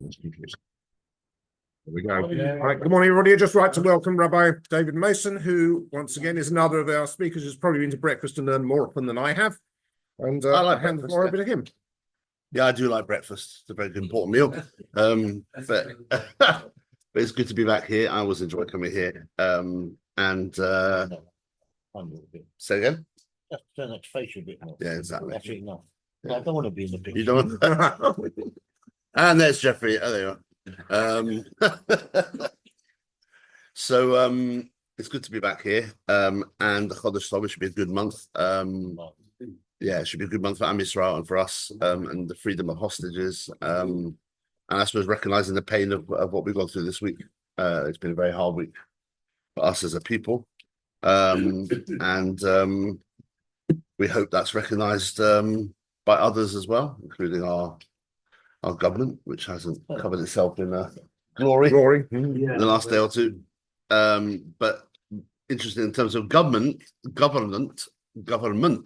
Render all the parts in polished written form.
There we go. Right, good morning, everybody. I'd just like to welcome Rabbi David Mason, who, once again, is another of our speakers who's probably been to breakfast and learned more often than I have. And I like hand the floor over to him. Yeah, I do like breakfast. It's a very important meal. But it's good to be back here. I always enjoy coming here. Say again? Just turn its face a bit more. Yeah, exactly. That's enough. I don't want to be in the picture. You don't. And there's Jeffrey. Oh, there you are. So it's good to be back here. And the Chodesh Tov should be a good month. Yeah, it should be a good month for Am Yisrael and for us, and the freedom of hostages. And I suppose recognizing the pain of what we've gone through this week. It's been a very hard week for us as a people. And we hope that's recognized by others as well, including our government, which hasn't covered itself in glory in the last day or two. But interesting in terms of government,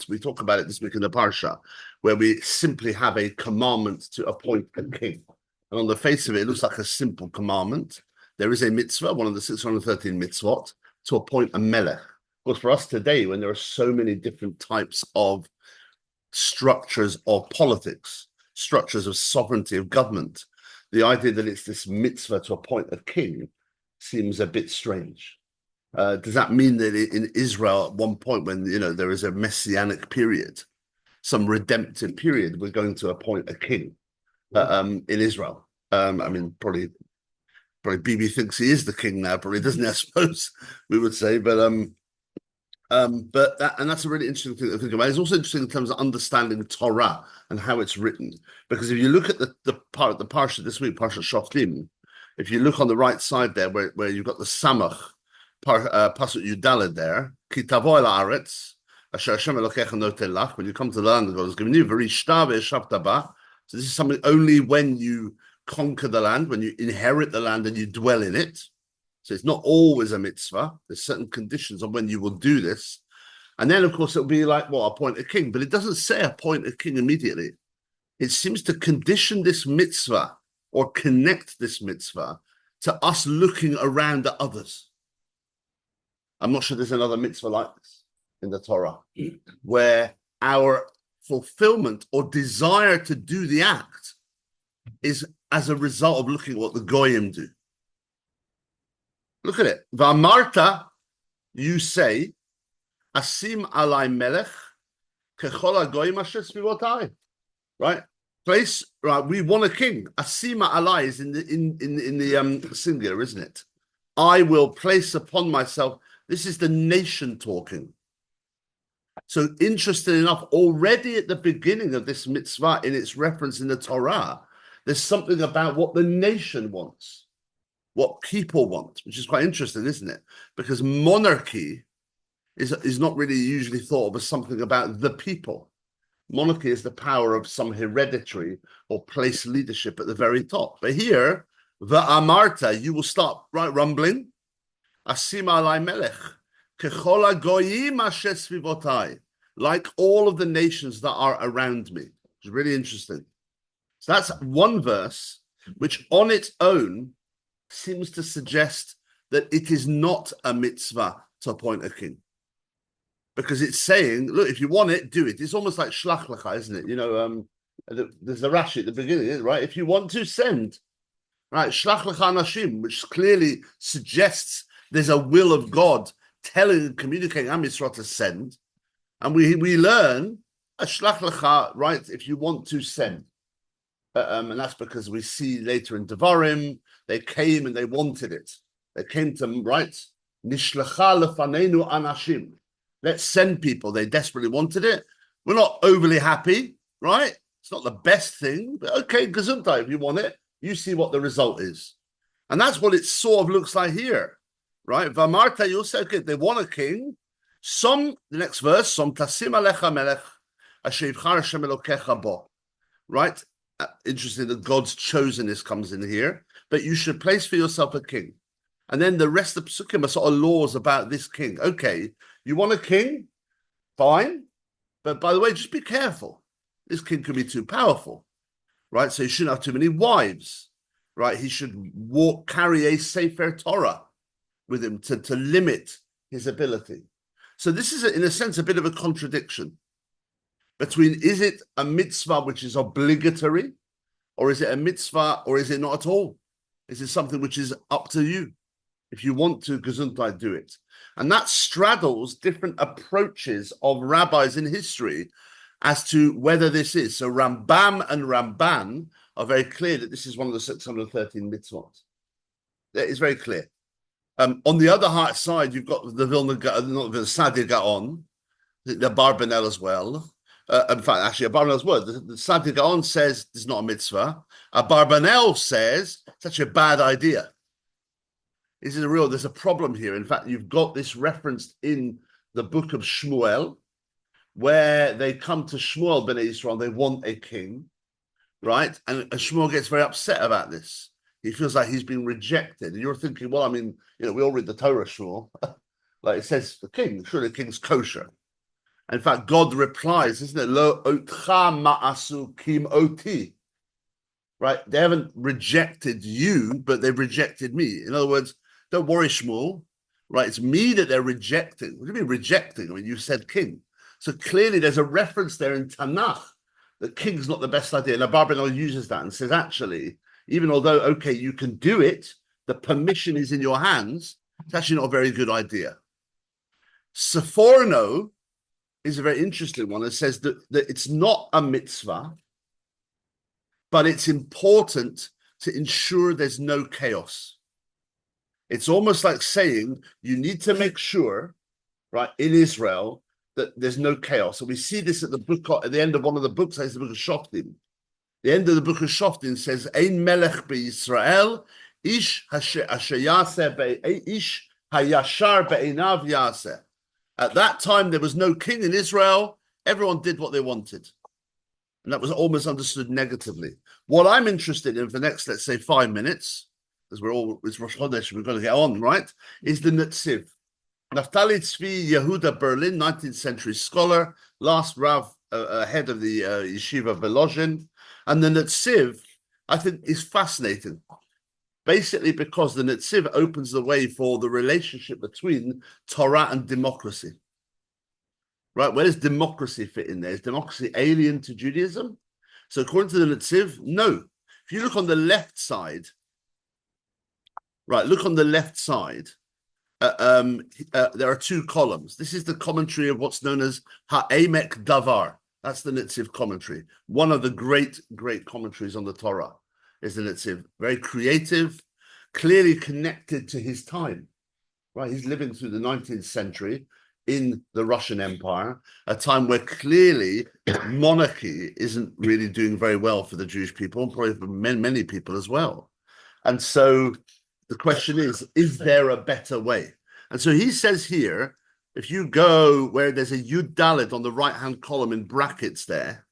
we talk about it this week in the Parsha, where we simply have a commandment to appoint a king. And on the face of it, it looks like a simple commandment. There is a mitzvah, one of the 613 mitzvot, to appoint a melech. Of course, for us today, when there are so many different types of structures of politics, structures of sovereignty of government, the idea that it's this mitzvah to appoint a king seems a bit strange. Does that mean that in Israel, at one point when there is a messianic period, some redemptive period, we're going to appoint a king in Israel? I mean, probably Bibi thinks he is the king now. Probably doesn't, I suppose we would say. But that's a really interesting thing to think about. It's also interesting in terms of understanding Torah and how it's written, because if you look at the part of the parsha this week, Parsha Shoftim, if you look on the right side there, where you've got the Samach. Pasuk Yudaled there, Ki tavo el haaretz, asher Hashem Elokecha noten lach. When you come to the land that God has given you, v'rishta ve'yeshavta ba. So this is something only when you conquer the land, when you inherit the land and you dwell in it. So it's not always a mitzvah. There's certain conditions on when you will do this. And then, of course, it'll be like, well, appoint a king. But it doesn't say appoint a king immediately. It seems to condition this mitzvah or connect this mitzvah to us looking around at others. I'm not sure there's another mitzvah like this in the Torah, where our fulfillment or desire to do the act is as a result of looking at what the Goyim do. Look at it. V'amarta, you say, Asim alai melech kechol hagoyim asher svivotai. Right? Place, right, we want a king. Asima alai is in the singular, isn't it? I will place upon myself. This is the nation talking. So interesting enough, already at the beginning of this mitzvah, in its reference in the Torah, there's something about what the nation wants, what people want, which is quite interesting, isn't it? Because monarchy is not really usually thought of as something about the people. Monarchy is the power of some hereditary or place leadership at the very top. But here, the Amarta, you will start rumbling. Asima alai melech, kechol hagoyim asher svivotai, like all of the nations that are around me. It's really interesting. So that's one verse, which on its own seems to suggest that it is not a mitzvah to appoint a king, because it's saying, look, if you want it, do it. It's almost like shlach lecha, isn't it? There's the Rashi at the beginning, right? If you want to, send, right? Shlach lecha anashim, which clearly suggests there's a will of God communicating Am Yisrael to send. And we learn a shlach lecha, right, if you want to send. And that's because we see later in Devarim, they came and they wanted it. They came to, right, nishlecha lefanenu anashim. Let's send people. They desperately wanted it. We're not overly happy, right? It's not the best thing, but okay, gesundheit, if you want it, you see what the result is. And that's what it sort of looks like here. Right, Vamarta, you'll say, okay, they want a king. The next verse, Som tasim alecha melech asher yivchar Hashem Elokecha bo. Right, interesting that God's chosenness comes in here. But you should place for yourself a king. And then the rest of the psukim are sort of laws about this king. Okay, you want a king? Fine. But by the way, just be careful. This king could be too powerful. Right, so you shouldn't have too many wives. right? He should carry a Sefer Torah with him to limit his ability. So this is, in a sense, a bit of a contradiction between, is it a mitzvah which is obligatory, or is it a mitzvah, or is it not at all? Is it something which is up to you? If you want to, Gesundheit, do it. And that straddles different approaches of rabbis in history as to whether this is. So Rambam and Ramban are very clear that this is one of the 613 mitzvot. It's very clear. On the other side, you've got the Sadia Gaon, the Barbanel as well. In fact, actually, a Barbanel's word. The Sadia Gaon says it's not a mitzvah. A Barbanel says it's such a bad idea. There's a problem here. In fact, you've got this referenced in the book of Shmuel, where they come to Shmuel ben Israel, they want a king, right? And Shmuel gets very upset about this. He feels like he's been rejected. And you're thinking, well, I mean, we all read the Torah, Shmuel. Like it says, the king, surely the king's kosher. In fact, God replies, isn't it? Lo otcha ma'asu kim oti. Right? They haven't rejected you, but they've rejected me. In other words, don't worry, Shmuel. Right? It's me that they're rejecting. What do you mean rejecting? I mean, you said king. So clearly there's a reference there in Tanakh that king's not the best idea. And Abarbanel uses that and says, actually, even although, okay, you can do it, the permission is in your hands, it's actually not a very good idea. Sephorno is a very interesting one. It says that it's not a mitzvah, but it's important to ensure there's no chaos. It's almost like saying you need to make sure, right, in Israel, that there's no chaos. So we see this at the end of one of the books, it's the book of Shoftim. The end of the book of Shoftim says, Ein melech beYisrael, ish hayashar be'einav yaseh. At that time, there was no king in Israel. Everyone did what they wanted. And that was almost understood negatively. What I'm interested in for the next, let's say, 5 minutes, because it's Rosh Chodesh, we've got to get on, right, is the Netziv. Naftali Tzvi Yehuda Berlin, 19th century scholar, last Rav, head of the Yeshiva Belozhin. And the Netziv, I think, is fascinating. Basically because the Netziv opens the way for the relationship between Torah and democracy. Right? Where does democracy fit in there? Is democracy alien to Judaism? So according to the Netziv, no. If you look on the left side, right, look on the left side, there are 2 columns. This is the commentary of what's known as Ha'emek Davar. That's the Netziv commentary. One of the great, great commentaries on the Torah is the Netziv. Very creative, clearly connected to his time. Right? He's living through the 19th century in the Russian Empire, a time where clearly monarchy isn't really doing very well for the Jewish people, and probably for many people as well. And so the question is there a better way? And so he says here, if you go where there's a Yud Dalet on the right-hand column in brackets there,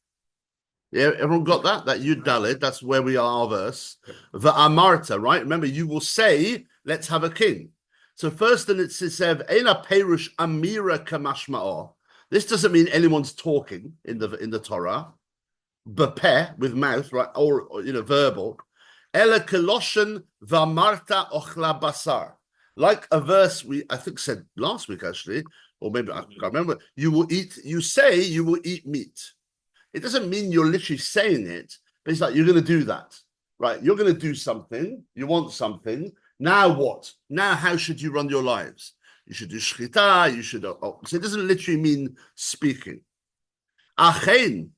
yeah, everyone got that? That Yud Dalet, that's where we are, our verse. The Amarta, right? Remember, you will say, let's have a king. So first, then it says, Eina Perush Amira Kamashma'or. This doesn't mean anyone's talking in the Torah. Bepeh, with mouth, right? Or verbal. Ela Keloshen Vamarta Ochla Basar. Like a verse I think said last week, actually, or maybe I can't remember. You say you will eat meat. It doesn't mean you're literally saying it, but it's like you're going to do that, right? You're going to do something. You want something. Now what? Now how should you run your lives? You should do shchita. You should. So it doesn't literally mean speaking. Achein,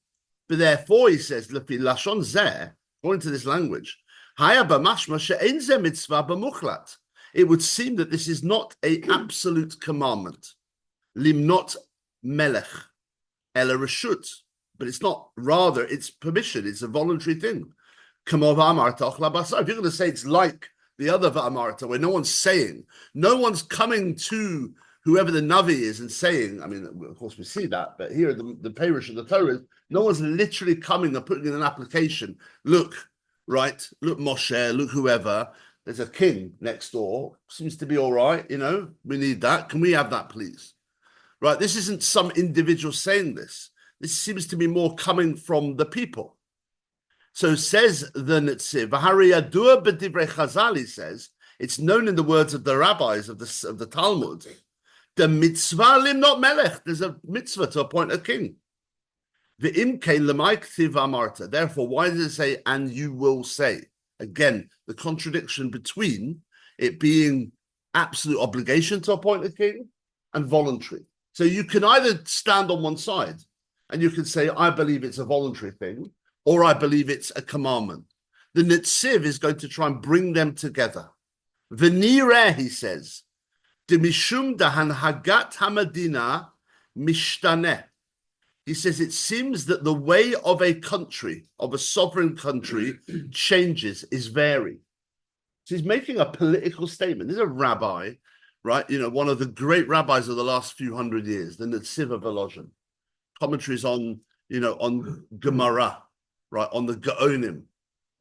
but therefore he says, lashon zeh, according to this language, haya b'mashma she'ein zeh mitzvah b'muchlat. It would seem that this is not an absolute commandment. Limnot melech ela reshut. But it's not. Rather, it's permission. It's a voluntary thing. If you're going to say it's like the other Va'amarta, where no one's saying, no one's coming to whoever the Navi is and saying, I mean, of course we see that, but here the parish of the Torah, no one's literally coming and putting in an application. Look, right? Look, Moshe, look, whoever. There's a king next door. Seems to be all right, we need that. Can we have that, please? Right? This isn't some individual saying this. This seems to be more coming from the people. So says the Netziv, V'hari yadua b'divrei Chazal, he says, it's known in the words of the rabbis of the Talmud, the mitzvah limnot melech, there's a mitzvah to appoint a king. V'im kein lemay k'tiv amarta. Therefore, why does it say, and you will say? Again, the contradiction between it being absolute obligation to appoint a king and voluntary. So you can either stand on one side and you can say, I believe it's a voluntary thing, or I believe it's a commandment. The Netziv is going to try and bring them together. V'nireh, he says, de mishum dahan hagat hamadina mishtaneh. He says it seems that the way of a country, of a sovereign country, changes, is varied. So he's making a political statement. This is a rabbi, right? You know, one of the great rabbis of the last few hundred years, the Netziv of Volozhin. Commentaries on, you know, on Gemara, right, on the Gaonim,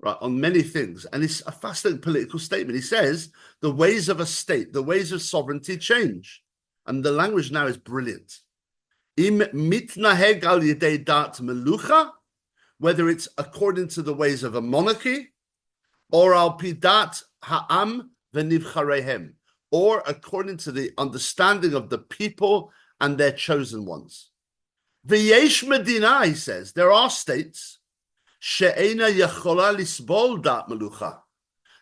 right, on many things. And it's a fascinating political statement. He says the ways of a state, the ways of sovereignty change. And the language now is brilliant. Im mitnaheg al yedei dat melucha, whether it's according to the ways of a monarchy, or al pidat ha'am v'nivcharehem, or according to the understanding of the people and their chosen ones. V'yesh medina, he says, there are states she'ena yachola lisbol dat melucha,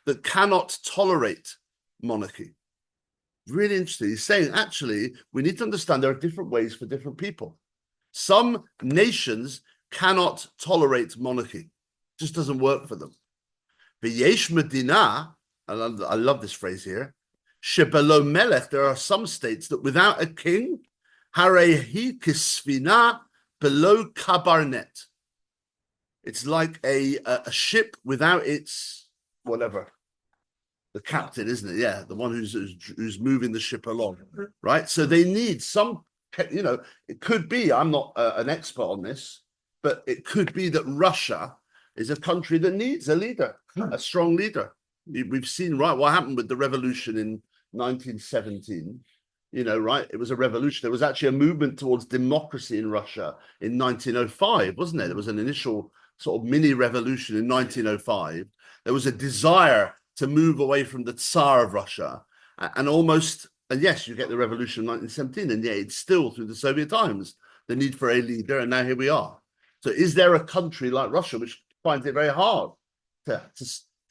that cannot tolerate monarchy. Really interesting. He's saying, actually, we need to understand there are different ways for different people. Some nations cannot tolerate monarchy. It just doesn't work for them. V'yesh medina, I love this phrase here, shebelo melech, there are some states that without a king, harehi kisfina below kabarnet. It's like a ship without its whatever. The captain, isn't it? Yeah, the one who's moving the ship along, right? So they need some, you know, it could be, I'm not an expert on this, but it could be that Russia is a country that needs a leader, a strong leader. We've seen, right, what happened with the revolution in 1917, you know, right? It was a revolution. There was actually a movement towards democracy in Russia in 1905, wasn't there? There was an initial sort of mini revolution in 1905. There was a desire to move away from the Tsar of Russia and almost, and yes, you get the revolution of 1917, and yet it's still through the Soviet times, the need for a leader, and now here we are. So is there a country like Russia which finds it very hard to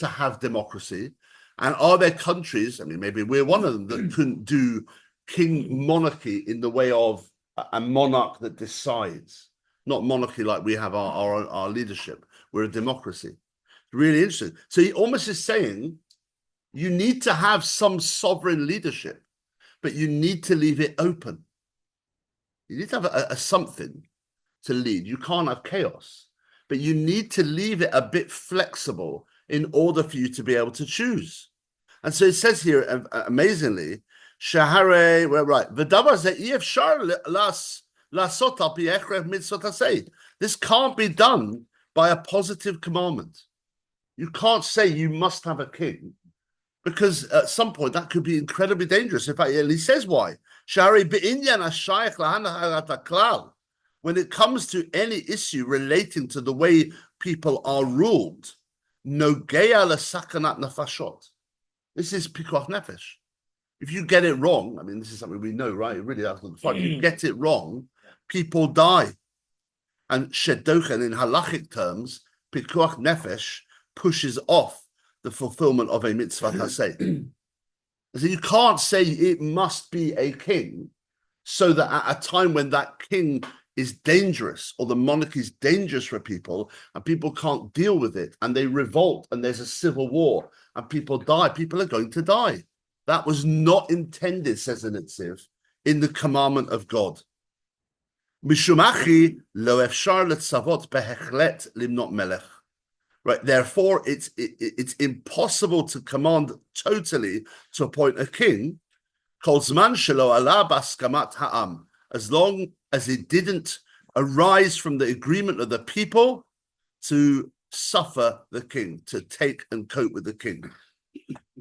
have democracy? And are there countries, I mean, maybe we're one of them, that couldn't do king monarchy in the way of a monarch that decides, not monarchy like we have our leadership. We're a democracy. Really interesting. So he almost is saying you need to have some sovereign leadership, but you need to leave it open. You need to have a something to lead. You can't have chaos, but you need to leave it a bit flexible in order for you to be able to choose. And so it says here, amazingly, Shahare, we're right. This can't be done by a positive commandment. You can't say you must have a king, because at some point that could be incredibly dangerous. In fact, he says why. When it comes to any issue relating to the way people are ruled, this is pikuach nefesh. If you get it wrong, I mean, this is something we know, right? It really doesn't fun. If you get it wrong, people die. And shedochen, in halachic terms, pikuach nefesh pushes off the fulfillment of a mitzvah taseh. So you can't say it must be a king, so that at a time when that king is dangerous, or the monarchy is dangerous for people, and people can't deal with it, and they revolt, and there's a civil war, and people die, people are going to die. That was not intended, says the Netziv, in the commandment of God. Mishumachi lo efshar letzavot behechlet limnot melech. Right, therefore, it's impossible to command totally to appoint a king, kol zman shelo ala baskamat ha'am, as long as it didn't arise from the agreement of the people to suffer the king, to take and cope with the king.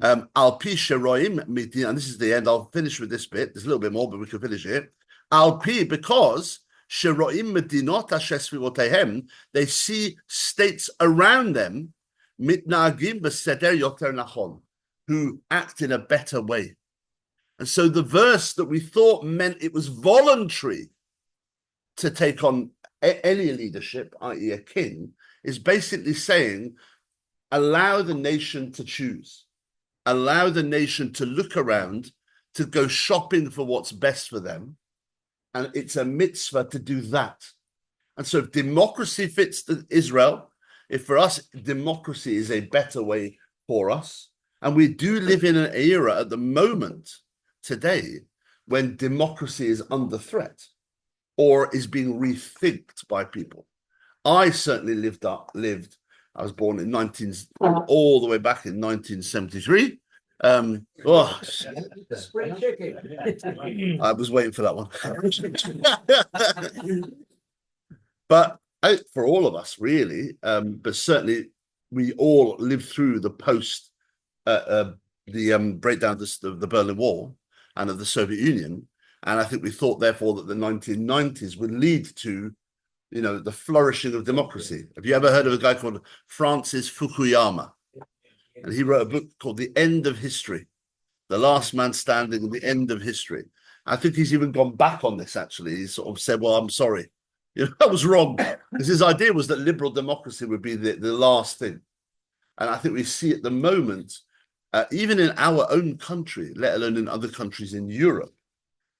Al pi sheroim midin, and this is the end. I'll finish with this bit. There's a little bit more, but we can finish it. Al pi, because sheroim medinot asher svivotehem, they see states around them mitnagim b'seder yoter nachon, who act in a better way. And so the verse that we thought meant it was voluntary to take on any leadership, i.e. a king, is basically saying, allow the nation to choose. Allow the nation to look around, to go shopping for what's best for them. And it's a mitzvah to do that. And so if democracy fits Israel, if for us, democracy is a better way for us, and we do live in an era at the moment today when democracy is under threat or is being rethinked by people. I certainly lived, I was born in all the way back in 1973. Spring chicken. I was waiting for that one. But for all of us, really, but certainly we all lived through the post, the breakdown of the Berlin Wall and of the Soviet Union. And I think we thought, therefore, that the 1990s would lead to, the flourishing of democracy. Have you ever heard of a guy called Francis Fukuyama? And he wrote a book called The End of History, The Last Man Standing, The End of History. I think he's even gone back on this, actually. He sort of said, well, I'm sorry. I was wrong. Because his idea was that liberal democracy would be the last thing. And I think we see at the moment, even in our own country, let alone in other countries in Europe,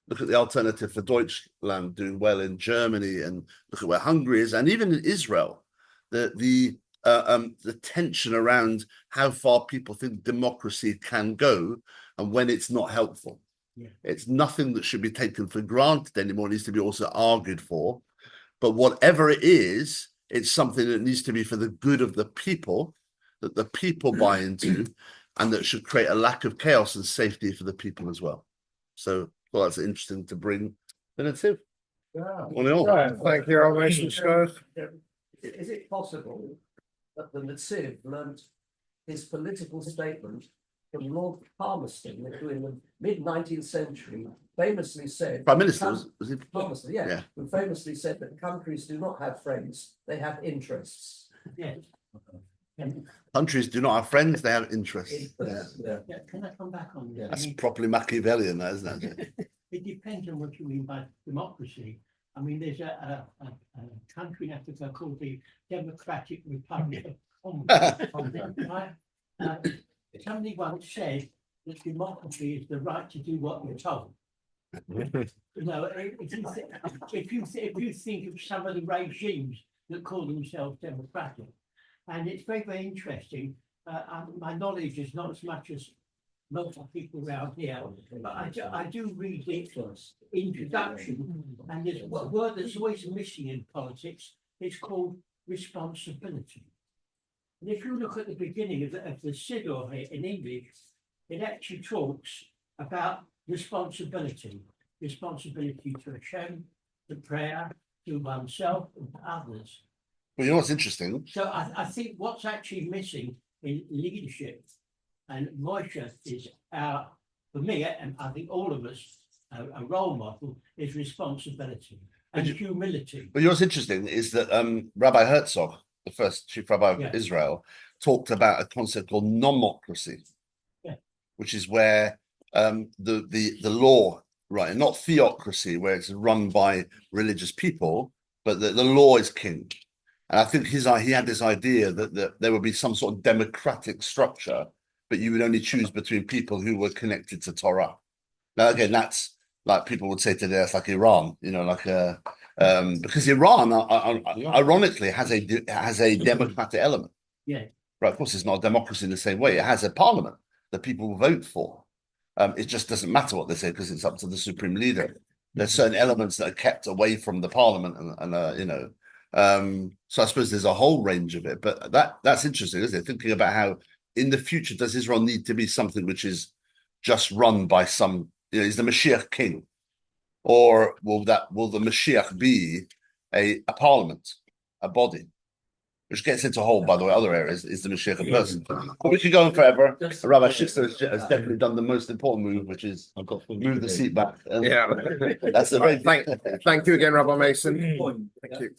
look at the Alternative for Deutschland doing well in Germany, and look at where Hungary is, and even in Israel, the tension around how far people think democracy can go and when it's not helpful. Yeah. It's nothing that should be taken for granted anymore. It needs to be also argued for. But whatever it is, it's something that needs to be for the good of the people, that the people buy into, and that should create a lack of chaos and safety for the people as well. So, well, that's interesting to bring the Nativ. Yeah. Thank you, Rabbi Mason. Is it possible that the Nativ learnt his political statement from Lord Palmerston, who in the mid-19th century famously said... Prime Minister, was it? Palmerston, yeah. Who famously said that countries do not have friends, they have interests. Yes. Countries do not have friends, they have interests. Yeah. Can I come back on that? That's properly Machiavellian, isn't it? It depends on what you mean by democracy. I mean, there's a country in Africa called the Democratic Republic of Congo. Somebody once said that democracy is the right to do what you're told. If you think of some of the regimes that call themselves democratic, and it's very, very interesting. My knowledge is not as much as most of people around here, but I do read the introduction, and there's a word that's always missing in politics. It's called responsibility. And if you look at the beginning of the Siddur here in English, it actually talks about responsibility to Hashem, to prayer, to oneself, and to others. Well, you know what's interesting? So I think what's actually missing in leadership and Moshe is for me, and I think all of us, a role model is responsibility and humility. But you know what's interesting is that Rabbi Herzog, the first chief rabbi of Israel, talked about a concept called nomocracy, which is where the law, right, and not theocracy, where it's run by religious people, but the law is king. And I think he had this idea that there would be some sort of democratic structure, but you would only choose between people who were connected to Torah. Now, again, that's like people would say today, it's like Iran, because Iran, ironically, has a democratic element. Yeah. Right. Of course, it's not a democracy in the same way. It has a parliament that people will vote for. It just doesn't matter what they say because it's up to the supreme leader. There's certain elements that are kept away from the parliament, so I suppose there's a whole range of it, but that's interesting, isn't it? Thinking about how in the future does Israel need to be something which is just run by some, is the Mashiach king, or will the Mashiach be a parliament, a body? which gets into a whole, by the way, other areas, is the Mashiach person. But we could go on forever. Rabbi Schister has definitely done the most important move, which is I've got move the seat back. And Yeah. that's a very Thank you again, Rabbi Mason. Point. Thank you.